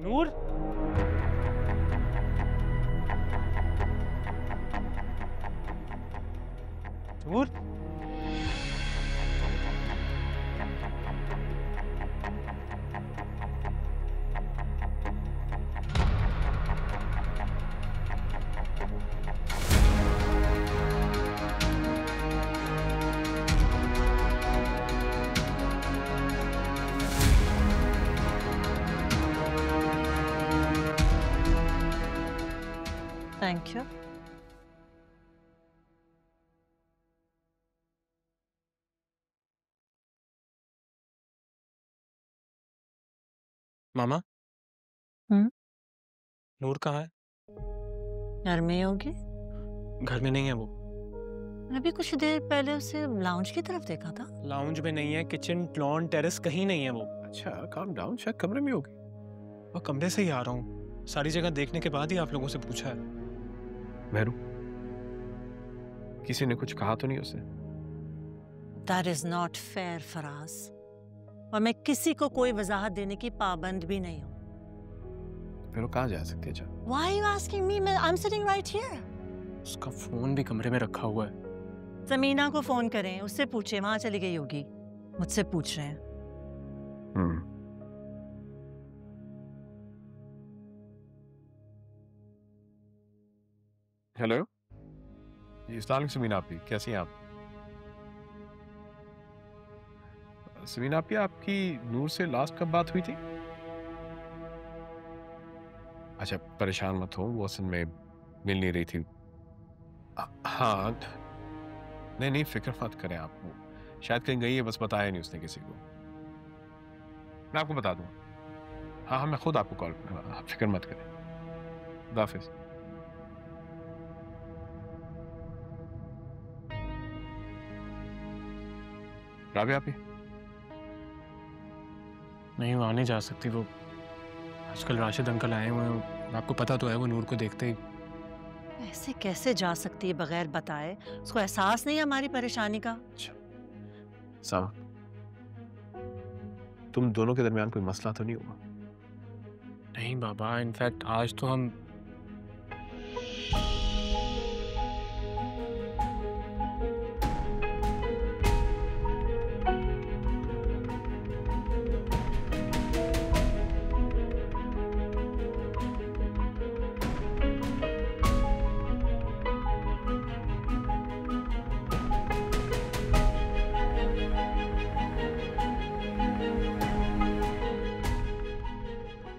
Noor, Noor, thank you. मामा, हम्म, नूर कहाँ है? घर में ही होगी। घर में नहीं है वो। अभी कुछ देर पहले उसे लाउंज की तरफ देखा था। लाउंज में नहीं है, किचन, लॉन, टेरेस कहीं नहीं है वो। अच्छा, काम डाउन, शायद कमरे में होगी। और कमरे से ही आ रहा हूँ, सारी जगह देखने के बाद ही आप लोगों से पूछा है। मेहरू, किसी ने कुछ कहा तो नहीं उसे? That is not fair Faraz, और मैं किसी को कोई वजाहत देने की पाबंद भी नहीं हूँ। फिर वो कहाँ जा सकती है? Why are you asking me? I am sitting right here. उसका फोन भी कमरे में रखा हुआ है। जमीना को फोन करें, उससे पूछे वहां चली गई होगी। मुझसे पूछ रहे हैं। हेलो, जी अस्सलाम समीना आपी, कैसी हैं आप? समीना आपी, आपकी नूर से लास्ट कब बात हुई थी? अच्छा, परेशान मत हो, वो असल में मिल नहीं रही थी। हाँ, नहीं नहीं, फिक्र मत करें आप। वो शायद कहीं गई है, बस बताया नहीं उसने किसी को। मैं आपको बता दूंगा। हाँ हाँ, मैं खुद आपको कॉल करूँगा, आप फिक्र मत करें। खुदा हाफिज। राबिया आपी, नहीं, वहाँ नहीं जा सकती वो। आजकल राशिद अंकल आए हुए हैं, आपको पता तो है, वो नूर को देखते ही। ऐसे कैसे जा सकती है बगैर बताए? उसको एहसास नहीं है हमारी परेशानी का? सामा, तुम दोनों के दरमियान कोई मसला तो नहीं हुआ? नहीं बाबा, इनफैक्ट आज तो हम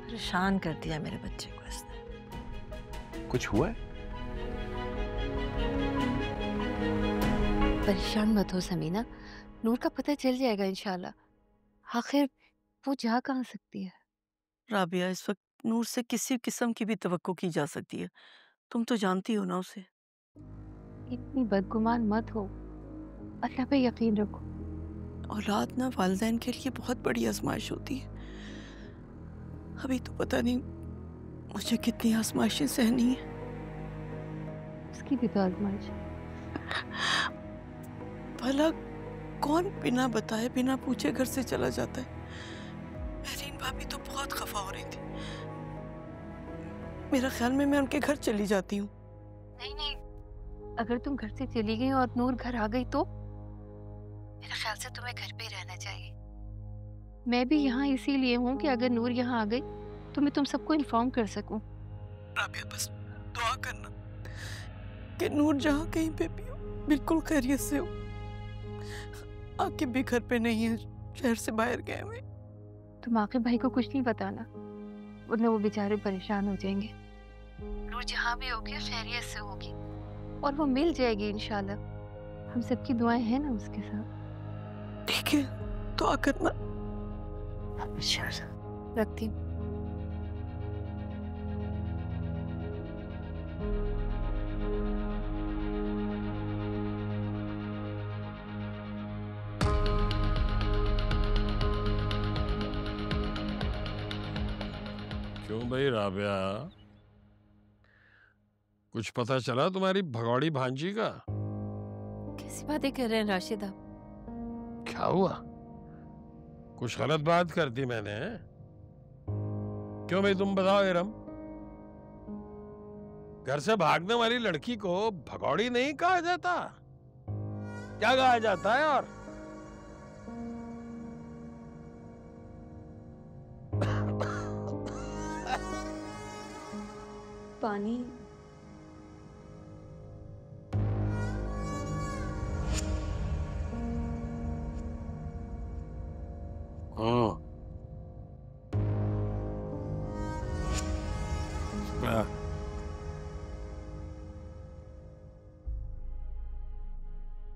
परेशान कर दिया मेरे बच्चे को इसने। कुछ हुआ है? परेशान मत हो समीना, नूर का पता चल जाएगा इंशाल्लाह। आखिर वो जा कहाँ सकती है? राबिया, इस वक्त नूर से किसी किस्म की भी तवक्को की जा सकती है। तुम तो जानती हो ना उसे। इतनी बदगुमान मत हो, अल्लाह पे यकीन रखो। औलाद ना वालिदैन के लिए बहुत बड़ी आजमाइश होती है। अभी तो पता नहीं मुझे कितनी आजमाइशें सहनी है। उसकी भी तो आजमाइश है। भला कौन बिना बताए बिना पूछे घर से चला जाता है? महरीन भाभी तो बहुत खफा हो रही थी। मेरा ख्याल में मैं उनके घर चली जाती हूँ। नहीं नहीं, अगर तुम घर से चली गई और नूर घर आ गई तो? मेरे ख्याल से तुम्हें घर पे ही रहना चाहिए। मैं भी यहाँ इसीलिए हूँ कि अगर नूर यहाँ आ गई तो मैं तुम सबको इन्फॉर्म कर सकूँ। राबिया, बस दुआ करना कि नूर जहाँ कहीं पे भी हो, बिल्कुल खैरियत से हो। आकिब भी घर पे नहीं है, शहर से बाहर गए हुए। तुम आकिब भाई को कुछ नहीं बताना, वरना वो बेचारे परेशान हो जाएंगे। नूर जहाँ भी होगी खैरियत से होगी और वो मिल जाएगी इंशाल्लाह। हम सबकी दुआएं हैं ना उसके साथ। ठीक है, दुआ करना। रखती हूँ। क्यों भाई राबिया, कुछ पता चला तुम्हारी भगौड़ी भांजी का? कैसी बातें कर रहे हैं राशिद आप? क्या हुआ? कुछ गलत बात कर दी मैंने? क्यों भाई, तुम बताओ इरम। घर से भागने वाली लड़की को भगौड़ी नहीं कहा जाता, क्या कहा जाता है? और पानी।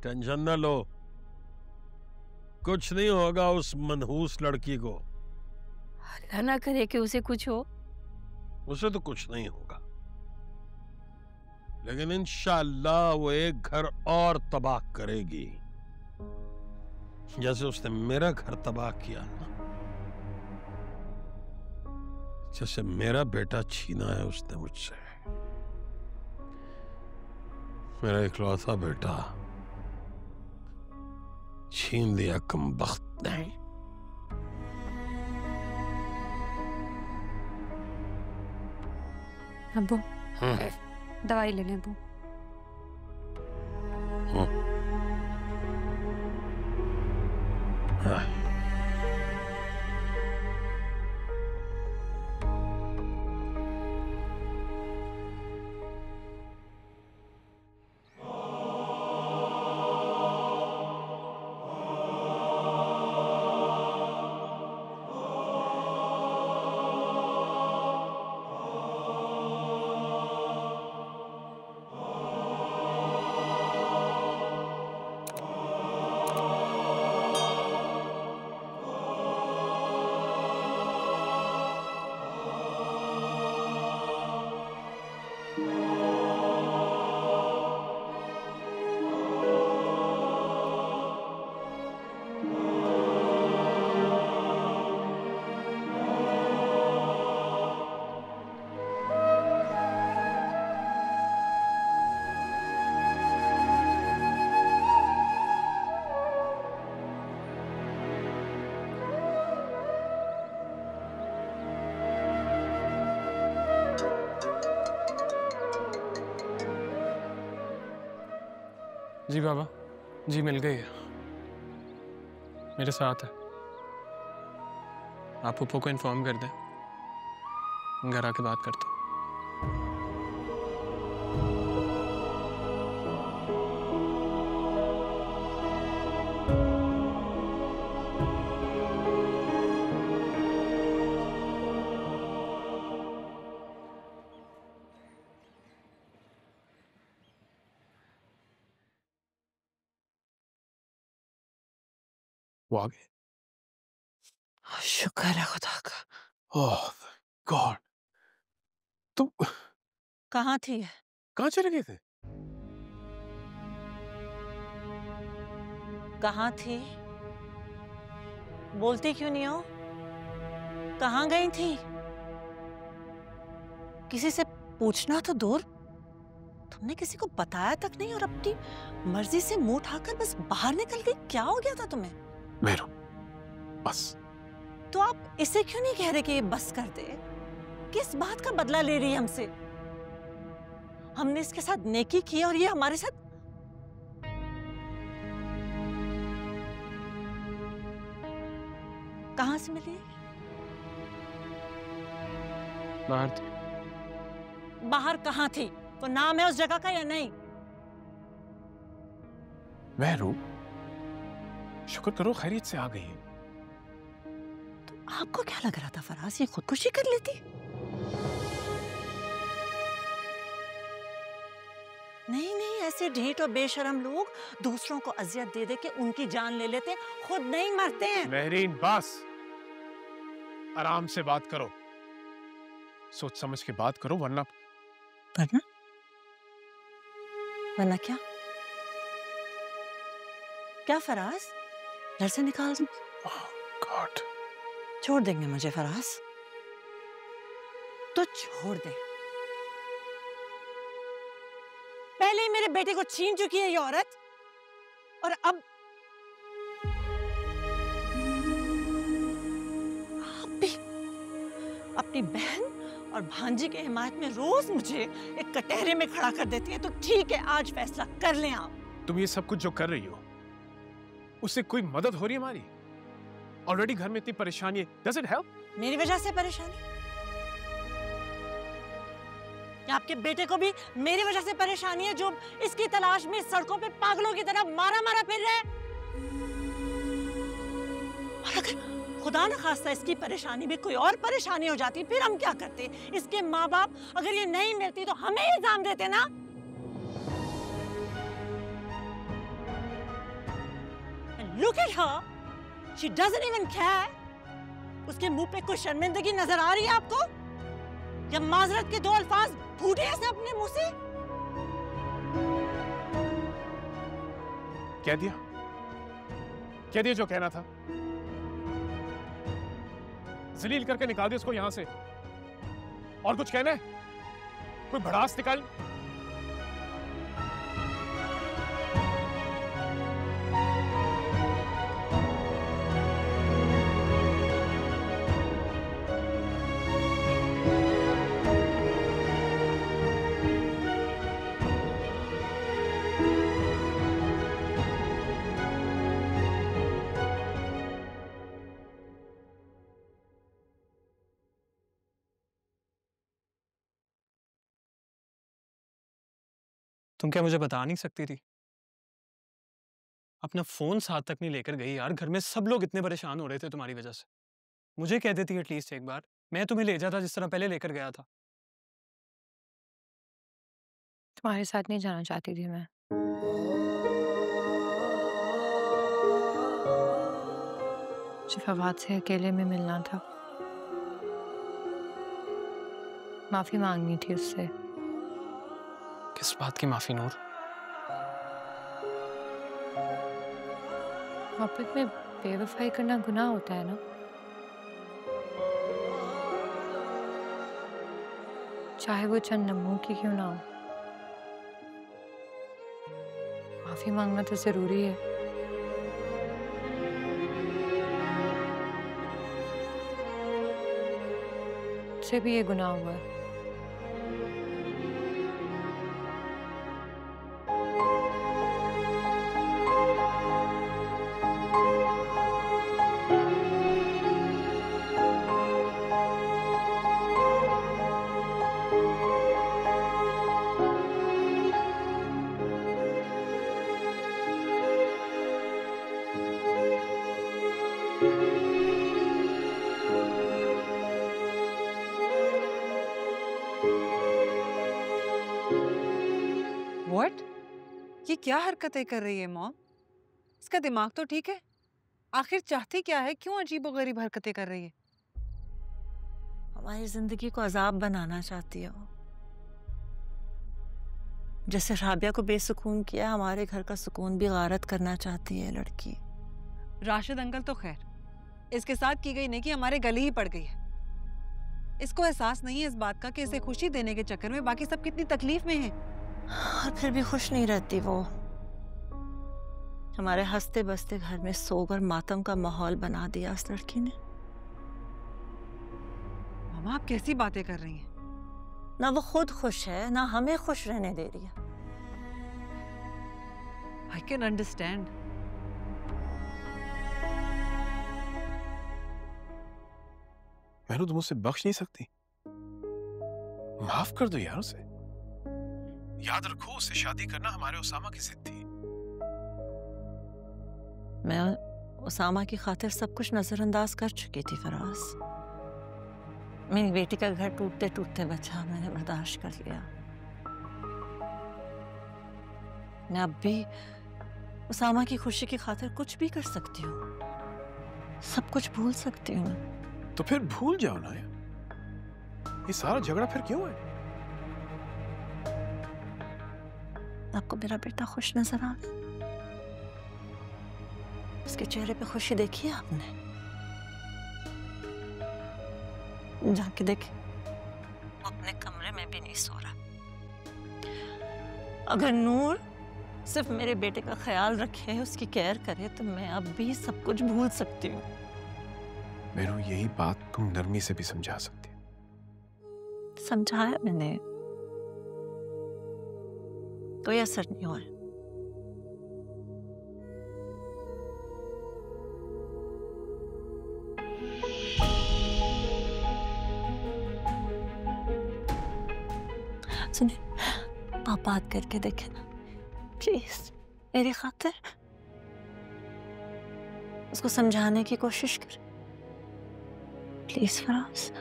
टेंशन न लो, कुछ नहीं होगा उस मनहूस लड़की को। अल्लाह ना करे कि उसे कुछ हो। उसे तो कुछ नहीं होगा, लेकिन इंशाअल्लाह वो एक घर और तबाह करेगी, जैसे उसने मेरा घर तबाह किया ना। जैसे मेरा बेटा छीना है उसने मुझसे, मेरा इकलौता बेटा छीन लिया कमबख्त ने। अब्बू दवाई ले लें अब्बू। हाँ। जी बाबा, जी मिल गई है, मेरे साथ है। आप पप्पू को इन्फॉर्म कर दें, घर आके बात करता हूँ। वो आ गए। शुक्र है खुदा का। ओह गॉड, तुम कहाँ थी? कहाँ चले गए थे? कहाँ थी? बोलती क्यों नहीं हो? कहाँ गई थी? किसी से पूछना तो दूर, तुमने किसी को बताया तक नहीं और अपनी मर्जी से मुंह उठाकर बस बाहर निकल गई। क्या हो गया था तुम्हें? मेहरू, बस। तो आप इसे क्यों नहीं कह रहे कि ये बस कर दे? किस बात का बदला ले रही है हमसे? हमने इसके साथ नेकी की और ये हमारे साथ। कहां से मिली? बाहर थी। बाहर कहां थी? को नाम है उस जगह का या नहीं? मेहरू, शुक्र करो खैरियत से आ गई है। तो आपको क्या लग रहा था फराज ये खुदकुशी कर लेती? नहीं नहीं, ऐसे ढीठ और बेशरम लोग दूसरों को अजियत दे दे के उनकी जान ले लेते, खुद नहीं मरते हैं। मेहरीन, बस आराम से बात करो, सोच समझ के बात करो, वरना वरना वरना क्या? क्या फराज, घर से निकाल दूं? गॉड, छोड़ देंगे मुझे फराज? तो छोड़ दे। पहले ही मेरे बेटे को छीन चुकी है ये औरत, और अब आप भी अपनी बहन और भांजी के हिमायत में रोज मुझे एक कटहरे में खड़ा कर देती है। तो ठीक है, आज फैसला कर लें आप। तुम ये सब कुछ जो कर रही हो उससे कोई मदद हो रही है हमारी? ऑलरेडी घर में इतनी परेशानी है, डज इट हेल्प? मेरी वजह से परेशानी? या आपके बेटे को भी मेरी वजह से परेशानी है, जो इसकी तलाश में सड़कों पे पागलों की तरह मारा मारा फिर रहा है? और अगर खुदा न खास्ता इसकी परेशानी में कोई और परेशानी हो जाती, फिर हम क्या करते? इसके माँ बाप अगर ये नहीं मिलती तो हमें इल्जाम देते ना। Look at her. She doesn't even care. उसके मुंह पे कोई शर्मिंदगी नजर आ रही है आपको? या माजरत के दो अल्फाज फूटे हैं अपने मुंह से? कह दिया जो कहना था। जलील करके निकाल दिया उसको यहां से। और कुछ कहना है? कोई भड़ास निकाल। तुम क्या मुझे बता नहीं सकती थी? अपना फोन साथ तक नहीं लेकर गई यार। घर में सब लोग इतने परेशान हो रहे थे तुम्हारी वजह से। मुझे कह देती एटलीस्ट एक बार, मैं तुम्हें ले जाता जिस तरह पहले लेकर गया था। तुम्हारे साथ नहीं जाना चाहती थी मैं। मुझे फवाद से अकेले में मिलना था, माफी मांगनी थी उससे। किस बात की माफी नूर? मोहब्बत में बेवफाई करना गुनाह होता है ना? चाहे वो चंद लम्हों की क्यों ना हो। माफी मांगना तो जरूरी है। मुझसे भी ये गुनाह हुआ है। व्हाट? ये क्या हरकतें कर रही है मॉम? इसका दिमाग तो ठीक है? आखिर चाहती क्या है? क्यों अजीबोगरीब हरकतें कर रही है? हमारी जिंदगी को अजाब बनाना चाहती है वो। जैसे राबिया को बेसुकून किया, हमारे घर का सुकून भी गारत करना चाहती है लड़की। राशिद अंकल तो खैर, इसके साथ की गई नेकी हमारे गले ही पड़ गई है। इसको एहसास नहीं है इस बात का कि इसे खुशी देने के चक्कर में बाकी सब कितनी तकलीफ में हैं। और फिर भी खुश नहीं रहती वो। हमारे हंसते बसते घर में सोग और मातम का माहौल बना दिया उस लड़की ने। मामा आप कैसी बातें कर रही हैं? ना वो खुद खुश है, ना हमें खुश रहने दे रही है। I can understand. मैं तो मुझसे बख्श नहीं सकती? माफ कर दो यार उसे। याद रखो, उससे शादी करना हमारे उसामा की जिद थी। मैं उसामा की खातिर सब कुछ नजरअंदाज कर चुकी थी फराज। मेरी बेटी का घर टूटते टूटते बचा, मैंने बर्दाश्त कर लिया। मैं अब भी उसामा की खुशी की खातिर कुछ भी कर सकती हूँ, सब कुछ भूल सकती हूँ। तो फिर भूल जाओ ना यार। ये सारा झगड़ा फिर क्यों है? आपको मेरा बेटा खुश नजर आ? उसके चेहरे पे खुशी देखी है आपने? जाके देखे, वो अपने कमरे में भी नहीं सो रहा। अगर नूर सिर्फ मेरे बेटे का ख्याल रखे, उसकी केयर करे, तो मैं अब भी सब कुछ भूल सकती हूँ। मेरू, यही बात तुम नरमी से भी समझा सकती हो। समझाया मैंने, कोई असर नहीं हुआ। सुनिए, आप बात करके देखें ना प्लीज, मेरी खातिर उसको समझाने की कोशिश करें प्लीज। फराज,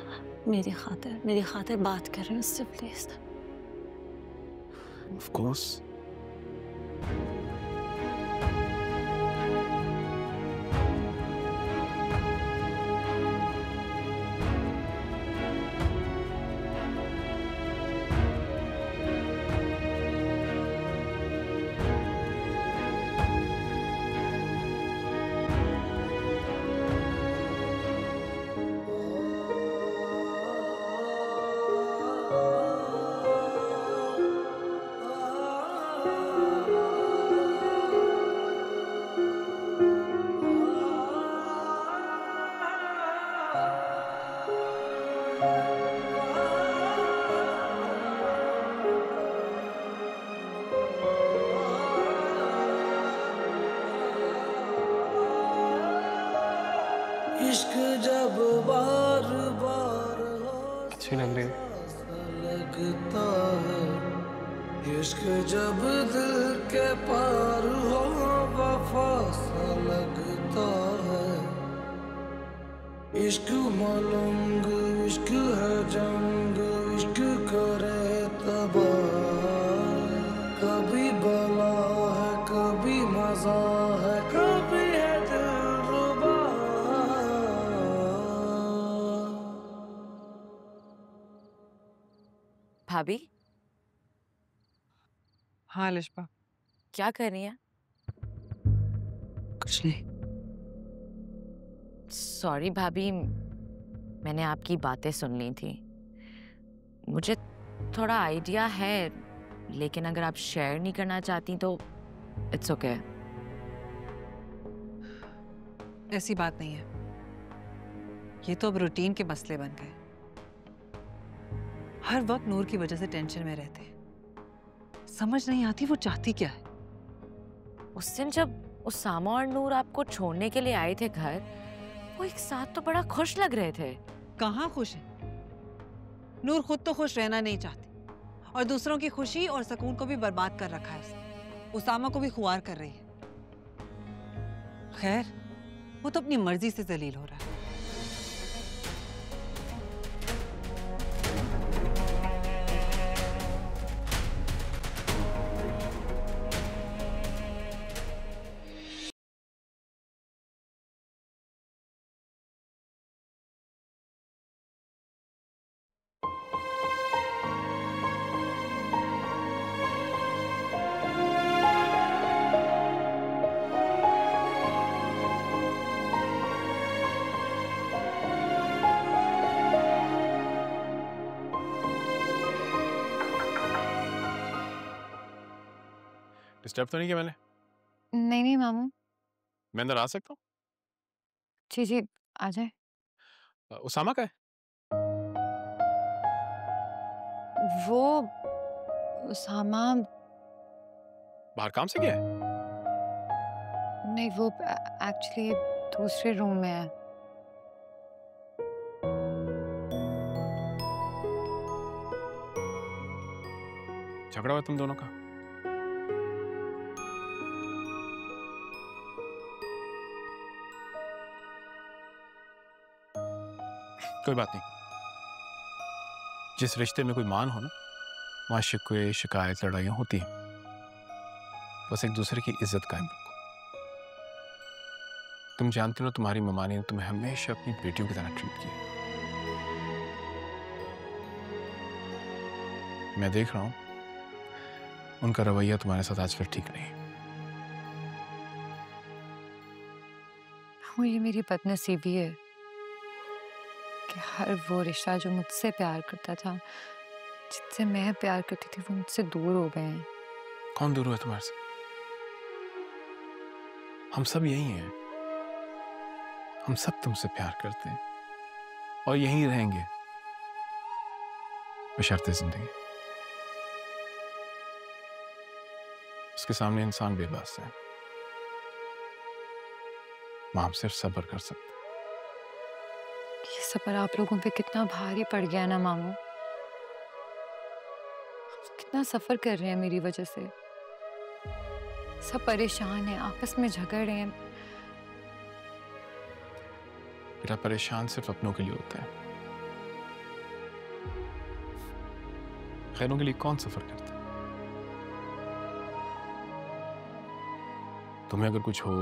मेरी खातिर बात करें उससे प्लीज। Of course. इश्क जब बार बार अच्छी लग रही है। लगता है, इश्क जब दिल के पार हो वफा सा लगता है। इश्क मलंग, इश्क है जंग, इश्क करे तबाह। कभी बला है, कभी मजा है, कभी है दिलरुबा। भाभी, हाँ लिशबा, क्या कर रही हैं? कुछ नहीं। सॉरी भाभी, मैंने आपकी बातें सुन ली थी। मुझे थोड़ा आइडिया है, लेकिन अगर आप शेयर नहीं करना चाहती तो इट्स ओके। ऐसी बात नहीं है, ये तो अब रूटीन के मसले बन गए। हर वक्त नूर की वजह से टेंशन में रहते हैं। समझ नहीं आती वो चाहती क्या है। उस दिन जब उसामा और नूर आपको छोड़ने के लिए आए थे घर, वो एक साथ तो बड़ा खुश लग रहे थे। कहाँ खुश है? नूर खुद तो खुश रहना नहीं चाहती और दूसरों की खुशी और सुकून को भी बर्बाद कर रखा है उसने। उसामा को भी खुआर कर रही है। खैर, वो तो अपनी मर्जी से जलील हो रहा है। डिस्टर्ब तो नहीं किया मैंने? नहीं नहीं मामू। मैं अंदर आ सकता हूँ? जी जी, आ जाए। उसामा का है? वो उसामा बाहर काम से गया है? नहीं, वो एक्चुअली दूसरे रूम में है। झगड़ा हुआ तुम दोनों का? कोई बात नहीं। जिस रिश्ते में कोई मान हो ना, वहां शिकवे, शिकायत, लड़ाइयां होती हैं। बस एक दूसरे की इज्जत कायम रखो। तुम जानती हो, तुम्हारी मम्मा ने तुम्हें हमेशा अपनी बेटियों की तरह ट्रीट किया। मैं देख रहा हूं उनका रवैया तुम्हारे साथ आज फिर ठीक नहीं। वो ये मेरी बदनसीबी है कि हर वो रिश्ता जो मुझसे प्यार करता था, जिससे मैं प्यार करती थी, वो मुझसे दूर हो गए हैं। कौन दूर हुआ तुम्हारे से? हम सब यही हैं। हम सब तुमसे प्यार करते हैं और यहीं रहेंगे। बशर्ते जिंदगी। उसके सामने इंसान बेबस है। मां सिर्फ सब्र कर सकते। ये सब्र आप लोगों पे कितना भारी पड़ गया ना मामू। कितना सफर कर रहे हैं मेरी वजह से। सब परेशान हैं, आपस में झगड़ हैं। बेटा परेशान सिर्फ अपनों के लिए होता है, खैरों के लिए कौन सफर करता है? तुम्हें अगर कुछ हो,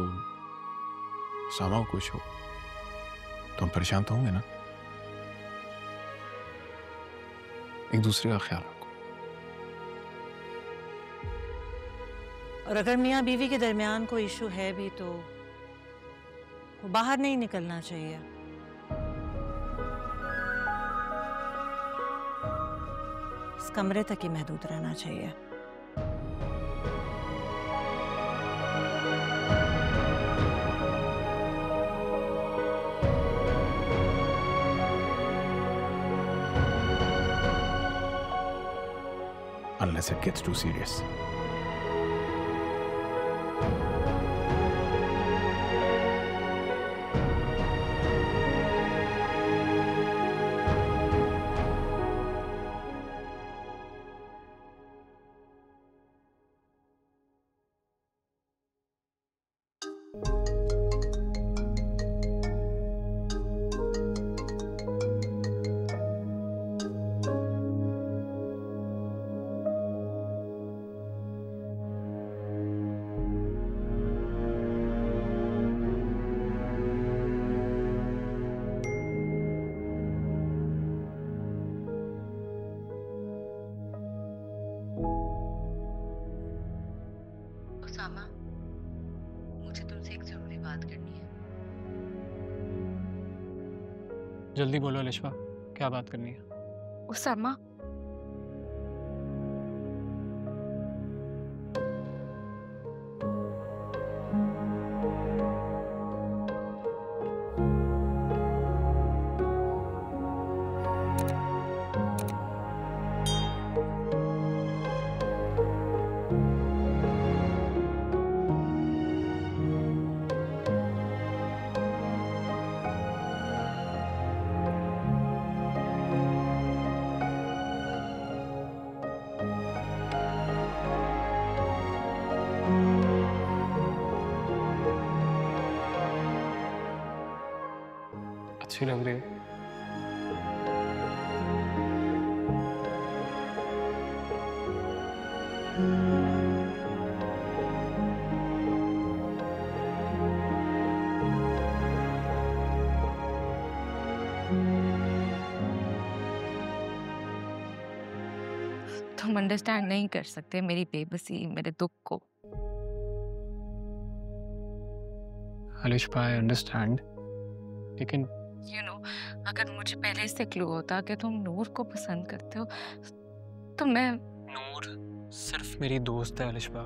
सामा को कुछ हो, तो हम परेशान तो होंगे ना। एक दूसरे का ख्याल रखो। और अगर मियाँ बीवी के दरमियान कोई इशू है भी तो वो बाहर नहीं निकलना चाहिए। इस कमरे तक ही महदूद रहना चाहिए। Unless it gets too serious. Usama, मुझे तुमसे एक जरूरी बात करनी है। जल्दी बोलो अलिशा, क्या बात करनी है? उसामा, अच्छी लग रही है। तुम अंडरस्टैंड नहीं कर सकते मेरी बेबसी, मेरे दुख को। अलिशा, आई अंडरस्टैंड, लेकिन अगर मुझे पहले से क्लू होता कि तुम नूर को पसंद करते हो तो मैं। नूर सिर्फ मेरी दोस्त है अलिशा,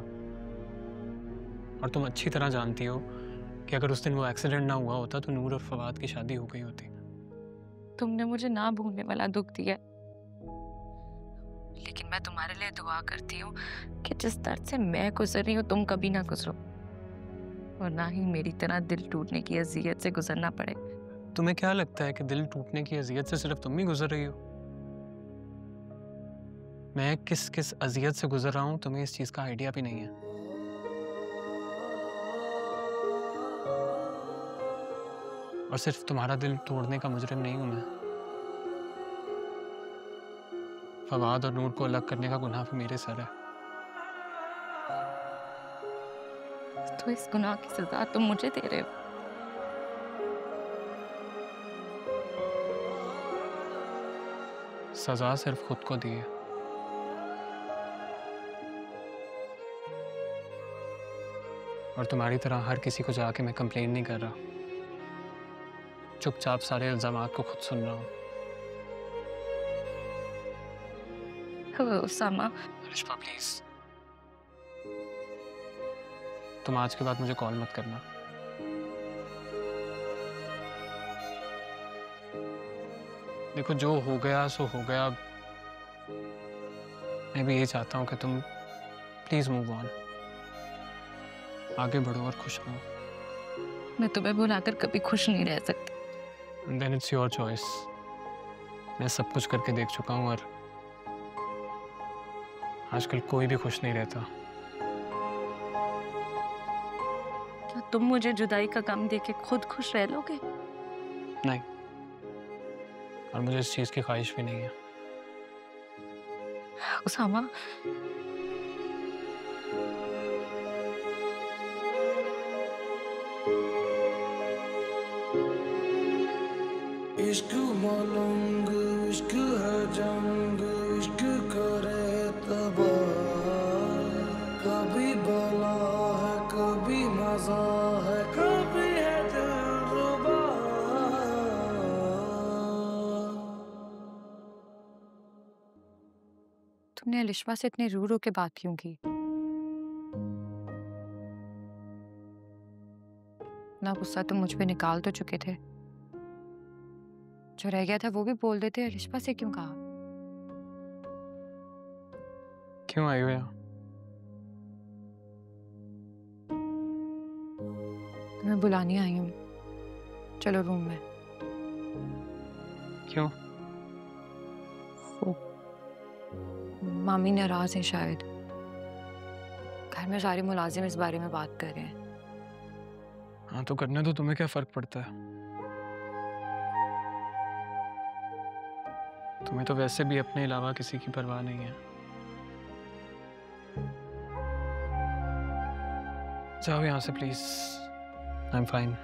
और तुम अच्छी तरह जानती हो कि अगर उस दिन वो एक्सीडेंट ना हुआ होता तो नूर और फवाद की शादी हो गई होती। तुमने मुझे ना भूलने वाला दुख दिया, लेकिन मैं तुम्हारे लिए दुआ करती हूँ कि जिस दर्द से मैं गुजर रही हूँ तुम कभी ना गुजरो, और ना ही मेरी तरह दिल टूटने की अजियत से गुजरना पड़े। तुम्हें क्या लगता है कि दिल टूटने की अजियत से सिर्फ तुम ही गुजर रही हो? मैं किस किस अजियत से गुजर रहा हूं तुम्हें इस चीज का आइडिया भी नहीं है। और सिर्फ तुम्हारा दिल तोड़ने का मुजरिम नहीं हूं मैं। फवाद और नूर को अलग करने का गुनाह भी मेरे सर है। तो इस गुनाह की सजा तुम मुझे दे रहे हो। सजा सिर्फ खुद को दी है। और तुम्हारी तरह हर किसी को जाके मैं कंप्लेन नहीं कर रहा, चुपचाप सारे इल्जामात को खुद सुन रहा हूँ। उसामा, अलिशा प्लीज, तुम आज के बाद मुझे कॉल मत करना। देखो जो हो गया सो हो गया, मैं भी यही चाहता हूँ कि तुम प्लीज़ मूव ऑन, आगे बढ़ो और खुश रहो। मैं तुम्हें बुलाकर कभी खुश नहीं रह सकती। Then it's your choice. मैं सब कुछ करके देख चुका हूँ और आजकल कोई भी खुश नहीं रहता। क्या तुम मुझे जुदाई का गम देके खुद खुश रह लोगे? नहीं, और मुझे इस चीज़ की ख्वाहिश भी नहीं है। उसामा, इश्क मलंग इश्क है जंग इश्क करे तबाह, कभी बला है कभी मजा है कभी है दिलरुबा। तुमने अलिशवा से इतने रू रू के बात क्यों की? ना गुस्सा तुम मुझ पे निकाल तो चुके थे, जो रह गया था वो भी बोल देते। अलिशवा से क्यों कहा? क्यों आई हो यहाँ? तुम्हें बुलाने आई हूँ, चलो रूम में। क्यों? वो मामी नाराज हैं शायद। घर में सारे मुलाजिम इस बारे में बात कर रहे हैं। हाँ तो करने दो, तुम्हें क्या फर्क पड़ता है? तुम्हें तो वैसे भी अपने अलावा किसी की परवाह नहीं है। जाओ यहाँ से प्लीज, आई एम फाइन।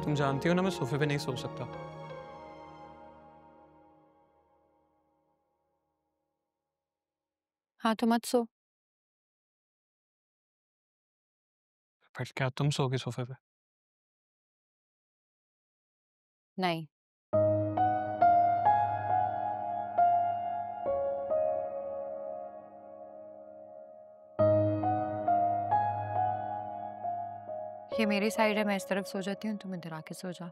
तुम जानती हो ना मैं सोफे पे नहीं सो सकता। हाँ तो मत सो। फिर क्या तुम सोगी सोफे पे? नहीं, ये मेरी साइड है, मैं इस तरफ सो जाती हूँ, तुम इधर आके सो जा।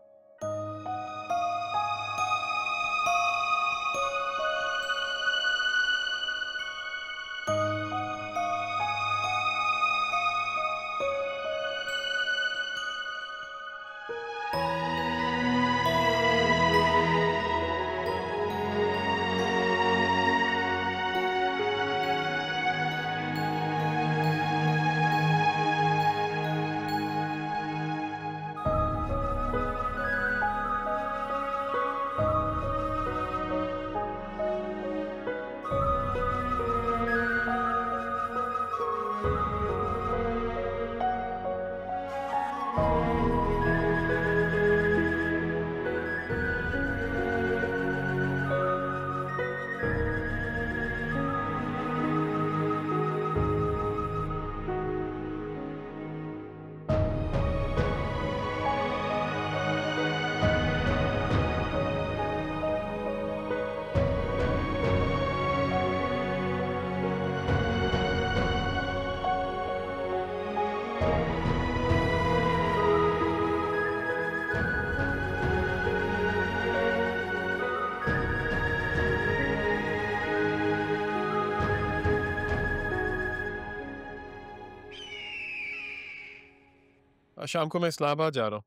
शाम को मैं इस्लामाबाद जा रहा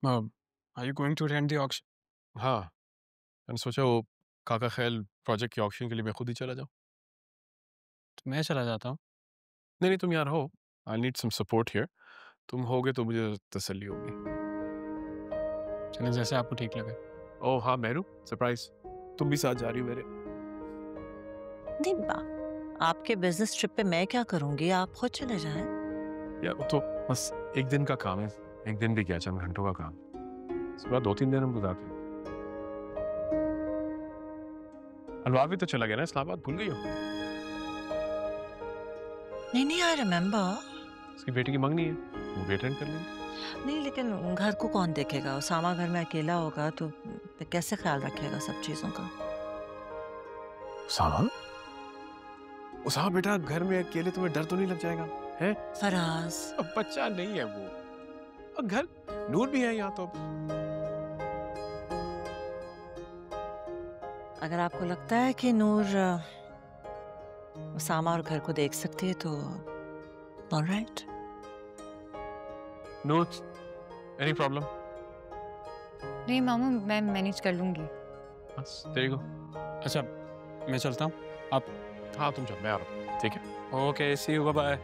हूँ। Are you going to attend the auction? हाँ, मैंने सोचा वो काका खैल प्रोजेक्ट के ऑक्शन के लिए मैं खुद ही चला जाऊँ। तो मैं चला जाता हूँ। नहीं नहीं, तुम यार हो। I need some support here. तुम होगे तो मुझे तसल्ली होगी। चलें जैसे आपको ठीक लगे। ओह हाँ मेहरू, सरप्राइज, तुम भी साथ जा रही हो मेरे? दीपा, आपके बिजनेस ट्रिप पे मैं क्या करूंगी, आप खुद चले जाएं। यार वो तो बस एक दिन का काम है, एक दिन भी क्या, चंद घंटों का काम। इसके बाद 2-3 दिन हम गुजारते हैं। अलवा भी तो चला गया ना इस्लामाबाद, भूल गई हो? नहीं, आई रिमेम्बर। उसकी बेटी की मंगनी है, वो भी अटेंड कर लेंगे। नहीं, लेकिन घर को कौन देखेगा? उसामा घर में अकेला होगा तो फिर कैसे ख्याल रखेगा सब चीजों का? उसामा? उसामा बेटा घर में अकेले तुम्हें डर तो नहीं लग जाएगा? हैं? फराज, अब बच्चा नहीं है वो, और घर नूर भी है यहाँ तो। अगर आपको लगता है कि नूर उसामा और घर को देख सकती है तो ऑलराइट। नूर, एनी प्रॉब्लम? नहीं मामू, मैं मैनेज कर लूंगी। बस there you go। अच्छा मैं चलता हूँ, आप? हाँ तुम जाओ, मैं आ रहा हूँ, ठीक है? Okay, see you, bye.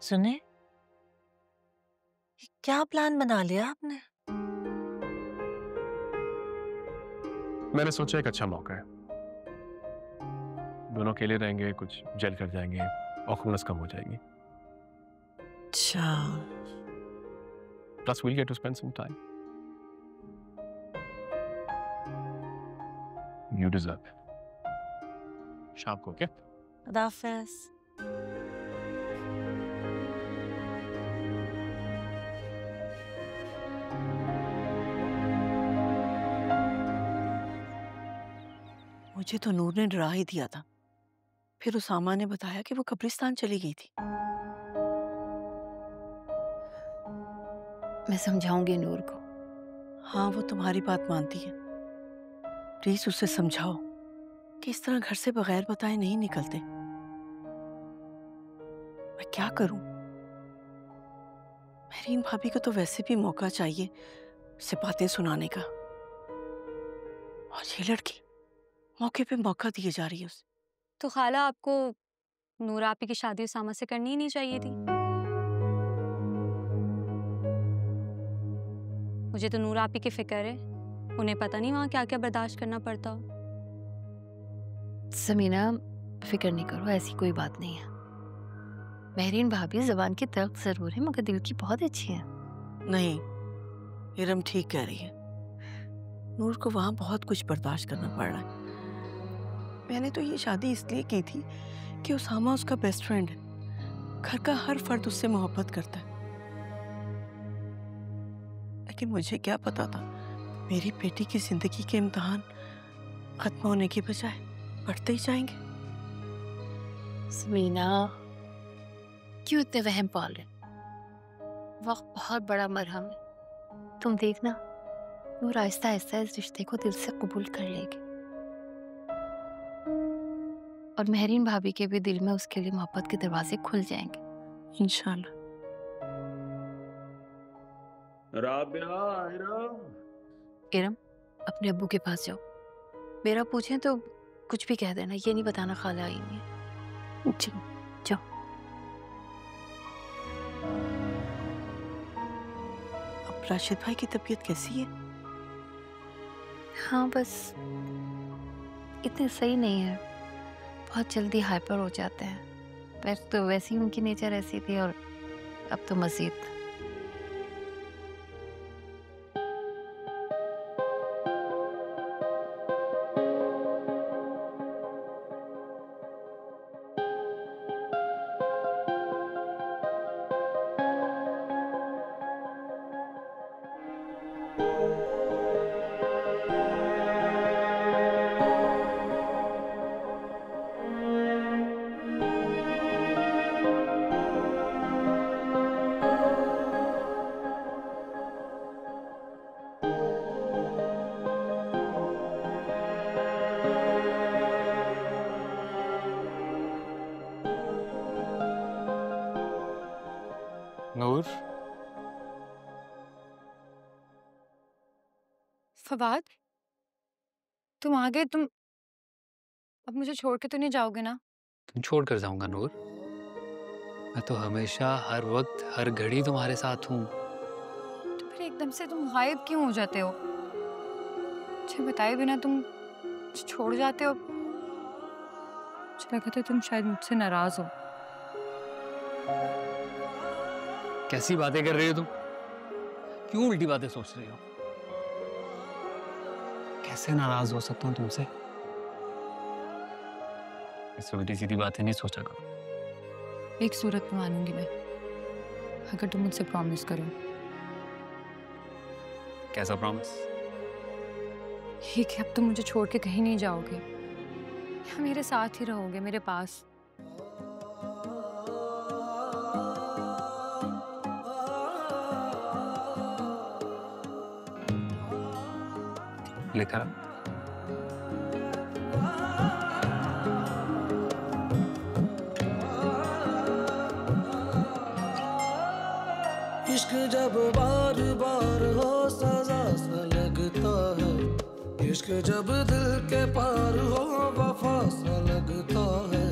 सुने, ये क्या प्लान बना लिया आपने? मैंने सोचा एक अच्छा मौका है, दोनों अकेले रहेंगे, कुछ जेल कर जाएंगे, ऑकवर्डनेस कम हो जाएगी। अच्छा, Plus we'll get to spend some time. You deserve it. शाम को क्या? खुदा हाफिज़। मुझे तो नूर ने डरा ही दिया था, फिर उसामा ने बताया कि वो कब्रिस्तान चली गई थी। मैं समझाऊंगी नूर को। हाँ, वो तुम्हारी बात मानती है। प्लीज उसे समझाओ कि इस तरह घर से बगैर बताए नहीं निकलते। मैं क्या करूं? मेरीन भाभी को तो वैसे भी मौका चाहिए उसे बातें सुनाने का, और ये लड़की मौके पे मौका दिए जा रही है उसे। तो खाला, आपको नूर आपी की शादी उसामा से करनी ही नहीं चाहिए थी। मुझे तो नूर आपी की फिक्र है, उन्हें पता नहीं वहाँ क्या क्या बर्दाश्त करना पड़ता हो। समीना, फिक्र नहीं करो, ऐसी कोई बात नहीं है। महरीन भाभी जबान की तख्त जरूर है मगर दिल की बहुत अच्छी है। नहीं, इरम ठीक कह रही है। नूर को वहां बहुत कुछ बर्दाश्त करना पड़ रहा है। मैंने तो ये शादी इसलिए की थी कि उसामा उसका बेस्ट फ्रेंड है, घर का हर फर्द उससे मोहब्बत करता है। लेकिन मुझे क्या पता था मेरी बेटी की जिंदगी के इम्तिहान खत्म होने की बजाय बढ़ते ही जाएंगे। समीना, क्यों इतने वहम पाल रहे? वक्त बहुत बड़ा मरहम है। तुम देखना, नूर आहिस्ता आहिस्ता इस रिश्ते को दिल से कबूल कर लेगी, और महरीन भाभी के भी दिल में उसके लिए मोहब्बत के दरवाजे खुल जाएंगे इंशाल्लाह। इरम, अपने अब्बू के पास जाओ। मेरा पूछें तो कुछ भी कह देना, ये नहीं बताना खाला आई नहीं है। जी जाओ। अब राशिद भाई की तबीयत कैसी है? हाँ, बस इतने सही नहीं है, बहुत जल्दी हाइपर हो जाते हैं। वैसे तो वैसी उनकी नेचर ऐसी थी, और अब तो मजीद। नूर, फवाद, तुम आ गए। तुम अब मुझे छोड़ के तो नहीं जाओगे ना? तुम छोड़ कर जाऊंगा नूर? मैं तो हमेशा, हर वक्त, हर घड़ी तुम्हारे साथ हूँ। तो पर एकदम से तुम गायब क्यों हो जाते हो? मुझे बताए बिना तुम छोड़ जाते हो। मुझे लगा था तुम शायद मुझसे नाराज हो। कैसी बातें कर रही हो तुम? क्यों उल्टी बातें सोच रही हो? कैसे नाराज हो सकता हूँ तुमसे? ऐसी उल्टी सीधी बातें नहीं सोचा करो। एक सूरत में मानूंगी मैं, अगर तुम मुझसे प्रॉमिस करो। कैसा प्रॉमिस? ये कि अब तुम मुझे छोड़ के कहीं नहीं जाओगे, या मेरे साथ ही रहोगे, मेरे पास। लिखा इश्क जब बार बार हो सजा सा लगता है, इश्क जब दिल के पार हो वफा सा लगता है।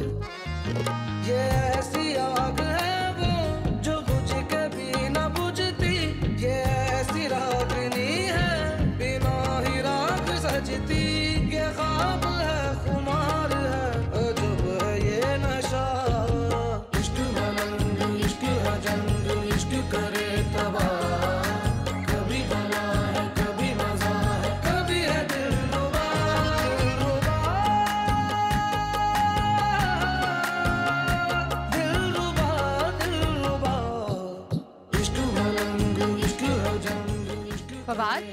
ये ऐसी आग है वो जो बुझ के भी न बुझती, ये ऐसी रागनी है बिना ही राग सजती। ये ख्वाब है खुमार है अजब है ये नशा, इश्क मलंग इश्क है जंग इश्क करे तबाह। कभी बला है कभी मजा है कभी है दिलरुबा, दिलरुबा दिलरुबा दिलरुबा। इश्क मलंग इश्क है जंग इश्क। फवाद,